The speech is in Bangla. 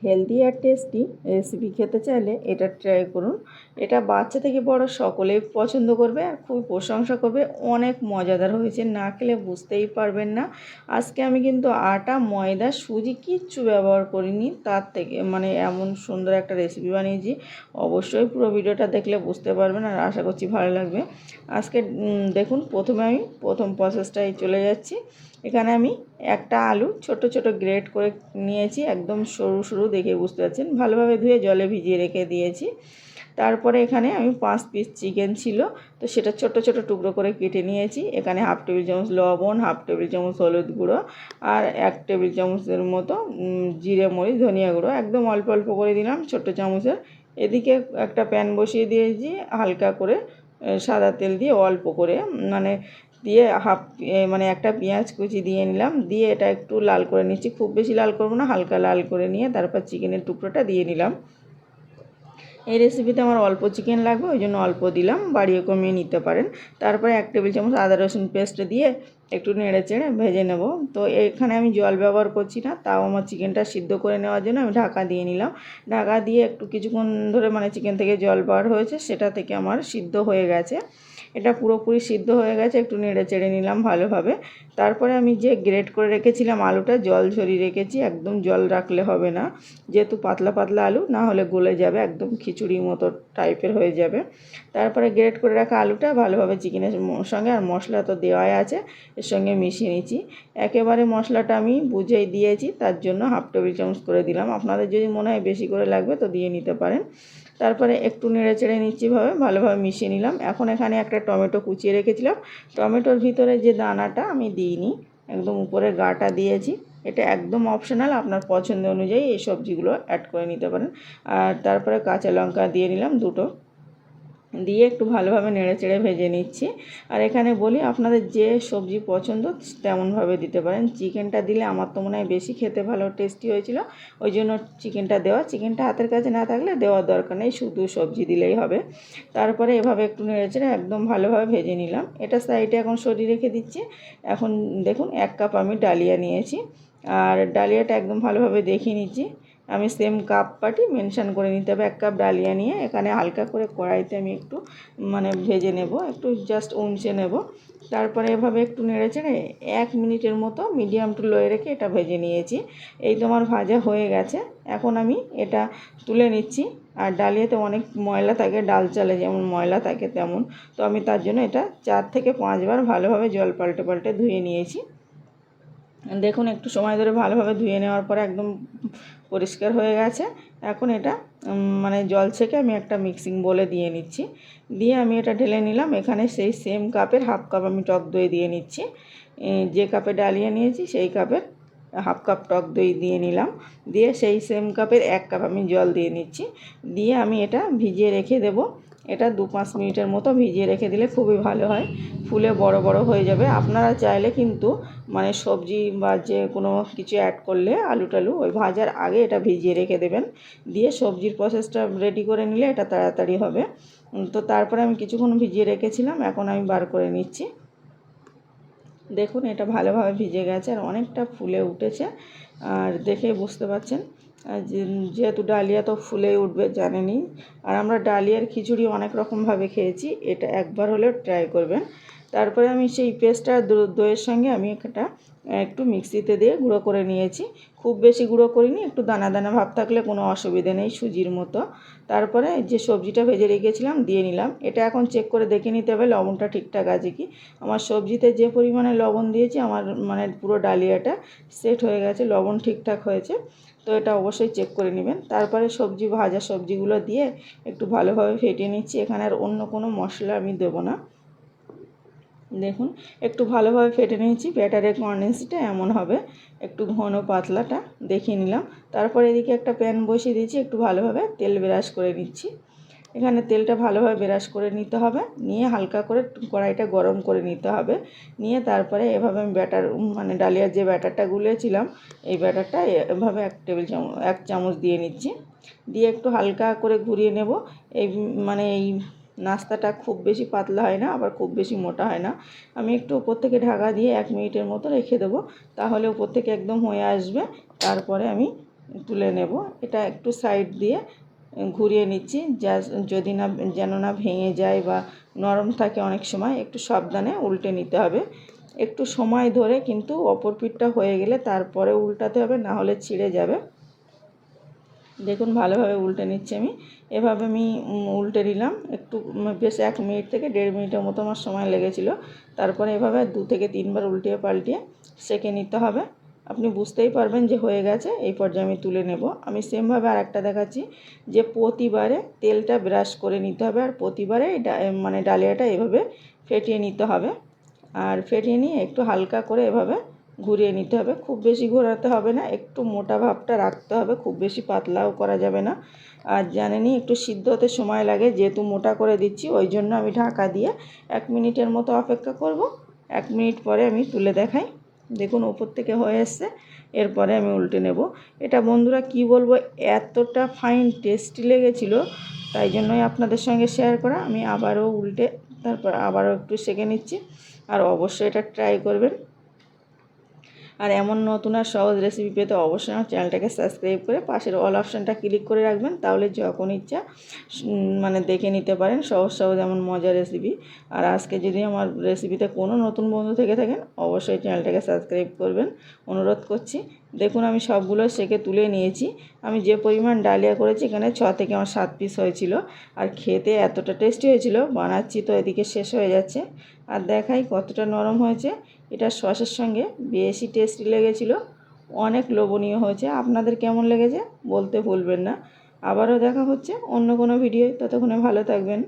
হেলদি আর টেস্টি রেসিপি খেতে চাইলে এটা ট্রাই করুন। এটা বাচ্চা থেকে বড় সকলেই পছন্দ করবে আর খুব প্রশংসা করবে। অনেক মজাদার হয়েছে, না খেলে বুঝতেই পারবেন না। আজকে আমি কিন্তু আটা, ময়দা, সুজি কিচ্ছু ব্যবহার করিনি, তার থেকে এমন সুন্দর একটা রেসিপি বানিয়েছি। অবশ্যই পুরো ভিডিওটা দেখলে বুঝতে পারবেন আর আশা করছি ভালো লাগবে। আজকে দেখুন, প্রথমে আমি প্রথম প্রসেসটাই চলে যাচ্ছি। এখানে আমি একটা আলু ছোট ছোট গ্রেট করে নিয়েছি, একদম সরু সরু, দেখে বুঝতে পারছেন। ভালোভাবে ধুয়ে জলে ভিজিয়ে রেখে দিয়েছি। তারপরে এখানে আমি 5 পিস চিকেন ছিল, তো সেটা ছোট ছোট টুকরো করে কেটে নিয়েছি। এখানে হাফ টেবিল চামচ লবণ, হাফ টেবিল চামচ হলুদ গুঁড়ো আর 1 টেবিল চামচের মতো জিরে মরিচ ধনিয়া গুঁড়ো, একদম অল্প অল্প করে দিলাম ছোট চামচের। এদিকে একটা প্যান বসিয়ে দিয়েছি, হালকা করে সাদা তেল দিয়ে অল্প করে দিয়ে একটা পেঁয়াজ কুচি দিয়ে নিলাম। দিয়ে এটা একটু লাল করে নিচ্ছি, খুব বেশি লাল করব না, হালকা লাল করে নিয়ে তারপর চিকেনের টুকরোটা দিয়ে নিলাম। এই রেসিপিতে আমার অল্প চিকেন লাগবে, ওই জন্য অল্প দিলাম, বাড়িয়ে কমিয়ে নিতে পারেন। তারপরে 1 টেবিল চামচ আদা রসুন পেস্ট দিয়ে একটু নেড়ে চেড়ে ভেজে নেব। তো এখানে আমি জল ব্যবহার করছি না, তাও আমার চিকেনটা সিদ্ধ করে নেওয়ার জন্য আমি ঢাকা দিয়ে নিলাম। ঢাকা দিয়ে একটু কিছুক্ষণ ধরে চিকেন থেকে জল বার হয়েছে, সেটা থেকে আমার সিদ্ধ হয়ে গেছে। এটা পুরোপুরি সিদ্ধ হয়ে গেছে, একটু নেড়ে চেড়ে নিলাম ভালোভাবে। তারপরে আমি যে গ্রেট করে রেখেছিলাম আলুটা, জল ঝরিয়ে রেখেছি, একদম জল রাখলে হবে না, যেহেতু পাতলা পাতলা আলু, না হলে গলে যাবে, একদম খিচুড়ি মতো টাইপের হয়ে যাবে। তারপরে গ্রেট করে রাখা আলুটা ভালোভাবে চিকেনের সঙ্গে, আর মশলা তো দেওয়াই আছে, এর সঙ্গে মিশিয়ে নিচ্ছি। একেবারে মশলাটা আমি বুঝেই দিয়েছি, তার জন্য হাফ টেবিল চামচ করে দিলাম। আপনাদের যদি মনে হয় বেশি করে লাগবে তো দিয়ে নিতে পারেন। তারপরে একটু নেড়ে চেড়ে নিচ্ছি, ভালোভাবে মিশিয়ে নিলাম। এখন এখানে একটা টমেটো কুচিয়ে রেখেছিলাম, টমেটোর ভিতরে যে দানাটা আমি দিইনি, একদম উপরের গাটা দিয়েছি। এটা একদম অপশনাল, আপনার পছন্দ অনুযায়ী এই সবজিগুলো অ্যাড করে নিতে পারেন। আর তারপরে কাঁচা লঙ্কা দিয়ে নিলাম দুটো, দিয়ে একটু ভালোভাবে নেড়ে চেড়ে ভেজে নিচ্ছি। আর এখানে বলি, আপনাদের যে সবজি পছন্দ তেমনভাবে দিতে পারেন। চিকেনটা দিলে আমার তো মনে হয় বেশি খেতে ভালো টেস্টি হয়েছিল, ওই জন্য চিকেনটা দেওয়া। চিকেনটা হাতের কাছে না থাকলে দেওয়ার দরকার নেই, শুধু সবজি দিলেই হবে। তারপরে এভাবে একটু নেড়ে চেড়ে একদম ভালোভাবে ভেজে নিলাম। এটা সাইডে এখন সরিয়ে রেখে দিচ্ছি। এখন দেখুন 1 কাপ আমি ডালিয়া নিয়েছি, আর ডালিয়াটা একদম ভালোভাবে দেখিয়ে নিচ্ছি। আমি সেম কাপ পাটি মেনশান করে নিতে হবে। 1 কাপ ডালিয়া নিয়ে এখানে হালকা করে কড়াইতে আমি একটু ভেজে নেব, একটু জাস্ট উঞ্চে নেব। তারপরে এভাবে একটু নেড়ে চেড়ে 1 মিনিটের মতো মিডিয়াম টু লোয়ে রেখে এটা ভেজে নিয়েছি। এই তোমার ভাজা হয়ে গেছে। এখন আমি এটা তুলে নিচ্ছি। আর ডালিয়াতে অনেক ময়লা থাকে, ডাল চালে যেমন ময়লা থাকে তেমন, তো আমি তার জন্য এটা 4 থেকে 5 বার ভালোভাবে জল পাল্টে পাল্টে ধুয়ে নিয়েছি। দেখুন, একটু সময় ধরে ভালোভাবে ধুয়ে নেওয়ার পরে একদম পরিষ্কার হয়ে গেছে। এখন এটা জল ছেঁকে আমি একটা মিক্সিং বোলে দিয়ে নিচ্ছি। দিয়ে আমি এটা ঢেলে নিলাম। এখানে সেই সেম কাপের হাফ কাপ আমি টক দই দিয়ে নিচ্ছি। যে কাপে ডালিয়া নিয়েছি সেই কাপের হাফ কাপ টক দই দিয়ে নিলাম। দিয়ে সেই সেম কাপের 1 কাপ আমি জল দিয়ে নিচ্ছি। দিয়ে আমি এটা ভিজিয়ে রেখে দেবো। এটা 2-5 মিনিটের মতো ভিজিয়ে রেখে দিলে খুবই ভালো হয়, ফুলে বড় বড় হয়ে যাবে। আপনারা চাইলে কিন্তু সবজি বা যে কোনো কিছু অ্যাড করলে আলু টালু ওই ভাজার আগে এটা ভিজিয়ে রেখে দেবেন। দিয়ে সবজির প্রসেসটা রেডি করে নিলে এটা তাড়াতাড়ি হবে। তো তারপরে আমি কিছুক্ষণ ভিজিয়ে রেখেছিলাম, এখন আমি বার করে নিচ্ছি। দেখুন, এটা ভালোভাবে ভিজে গেছে আর অনেকটা ফুলে উঠেছে, আর দেখে বুঝতে পারছেন। যেহেতু ডালিয়া তো ফুলেই উঠবে জানেনই। আর আমরা ডালিয়ার খিচুড়ি অনেক রকমভাবে খেয়েছি, এটা একবার হলেও ট্রাই করবেন। তারপরে আমি সেই পেস্টটা দইয়ের সঙ্গে আমি একটু মিক্সিতে দিয়ে গুঁড়ো করে নিয়েছি। খুব বেশি গুঁড়ো করিনি, একটু দানা দানা ভাব থাকলে কোনো অসুবিধে নেই, সুজির মতো। তারপরে যে সবজিটা ভেজে রেখেছিলাম দিয়ে নিলাম। এটা এখন চেক করে দেখে নিতে হবে লবণটা ঠিকঠাক আছে কি। আমার সবজিতে যে পরিমাণে লবণ দিয়েছি আমার পুরো ডালিয়াটা সেট হয়ে গেছে, লবণ ঠিকঠাক হয়েছে। তো এটা অবশ্যই চেক করে নেবেন। তারপরে ভাজা সবজিগুলো দিয়ে একটু ভালোভাবে ফেটিয়ে নিচ্ছি। এখানে আর অন্য কোনো মশলা আমি দেবো না। দেখুন, একটু ভালোভাবে ফেটে নিয়েছি। ব্যাটারের কনসিস্টেন্সিটা এমন হবে, একটু ঘন পাতলাটা দেখিয়ে নিলাম। তারপর এদিকে একটা প্যান বসিয়ে দিয়েছি, একটু ভালোভাবে তেল ব্রাশ করে নিচ্ছি। এখানে তেলটা ভালোভাবে ব্রাশ করে নিতে হবে, নিয়ে হালকা করে কড়াইটা গরম করে নিতে হবে। নিয়ে তারপরে এভাবে আমি ডালিয়ার যে ব্যাটারটা গুলিয়েছিলাম এই ব্যাটারটা এভাবে 1 চামচ দিয়ে নিচ্ছি। দিয়ে একটু হালকা করে ঘুরিয়ে নেব। এই এই নাস্তাটা খুব বেশি পাতলা হয় না, আবার খুব বেশি মোটা হয় না। আমি একটু উপর থেকে ঢাকা দিয়ে 1 মিনিটের মতো রেখে দেবো, তাহলে উপর থেকে একদম হয়ে আসবে। তারপরে আমি তুলে নেব। এটা একটু সাইড দিয়ে ঘুরিয়ে নিচ্ছি, যদি না যেন না ভেঙে যায় বা নরম থাকে, অনেক সময় একটু সাবধানে উল্টে নিতে হবে। একটু সময় ধরে কিন্তু অপর পিঠটা হয়ে গেলে তারপরে উল্টাতে হবে, না হলে ছিঁড়ে যাবে। দেখুন ভালোভাবে উল্টে নিচ্ছি আমি। এভাবে আমি উল্টে নিলাম, একটু বেশ 1 মিনিট থেকে 1.5 মিনিটের মতো আমার সময় লেগেছিল। তারপরে এভাবে 2 থেকে 3 বার উল্টিয়ে পাল্টিয়ে সেঁকে নিতে হবে। আপনি বুঝতেই পারবেন যে হয়ে গেছে। এই পর্যায়ে আমি তুলে নেব। আমি সেমভাবে আরেকটা দেখাচ্ছি, যে প্রতিবারে তেলটা ব্রাশ করে নিতে হবে, আর প্রতিবারে মানে ডালিয়াটা এভাবে ফেটিয়ে নিতে হবে। আর ফেটিয়ে নিয়ে একটু হালকা করে এভাবে ঘুরিয়ে নিতে হবে। খুব বেশি ঘোরাতে হবে না, একটু মোটা ভাবটা রাখতে হবে, খুব বেশি পাতলাও করা যাবে না। আর জানেনই একটু সিদ্ধ হতে সময় লাগে, যেহেতু মোটা করে দিচ্ছি ওই জন্য আমি ঢাকা দিয়ে 1 মিনিটের মতো অপেক্ষা করব। 1 মিনিট পরে আমি তুলে দেখাই। দেখুন উপর থেকে হয়ে এসছে। এরপরে আমি উল্টে নেব। এটা বন্ধুরা কি বলবো, এতটা ফাইন টেস্টি লেগেছিল, তাই জন্যই আপনাদের সঙ্গে শেয়ার করা। আমি আবারও উল্টে তারপর আবারও একটু সেঁকে নিচ্ছি। আর অবশ্যই এটা ট্রাই করবেন। আর এমন নতুন আর সহজ রেসিপি পেতে অবশ্যই আমার চ্যানেলটাকে সাবস্ক্রাইব করে পাশের অল অপশানটা ক্লিক করে রাখবেন, তাহলে যখন ইচ্ছা মানে দেখে নিতে পারেন সহজ সহজ এমন মজার রেসিপি। আর আজকে যদি আমার রেসিপিতে কোনো নতুন বন্ধু থেকে থাকেন অবশ্যই চ্যানেলটাকে সাবস্ক্রাইব করবেন, অনুরোধ করছি। দেখুন আমি সবগুলো সেঁকে তুলে নিয়েছি। আমি যে পরিমাণ ডালিয়া করেছি এখানে 6 থেকে আমার 7 পিস হয়েছিল। আর খেতে এতটা টেস্টি হয়েছিল, বানাচ্ছি তো এদিকে শেষ হয়ে যাচ্ছে। আর দেখাই কতটা নরম হয়েছে। এটা সসের সঙ্গে বেশি টেস্টি লেগেছিল, অনেক লোভনীয় হয়েছে। আপনাদের কেমন লেগেছে বলতে ভুলবেন না। আবারও দেখা হচ্ছে অন্য কোনো ভিডিও, ততক্ষণে ভালো থাকবেন।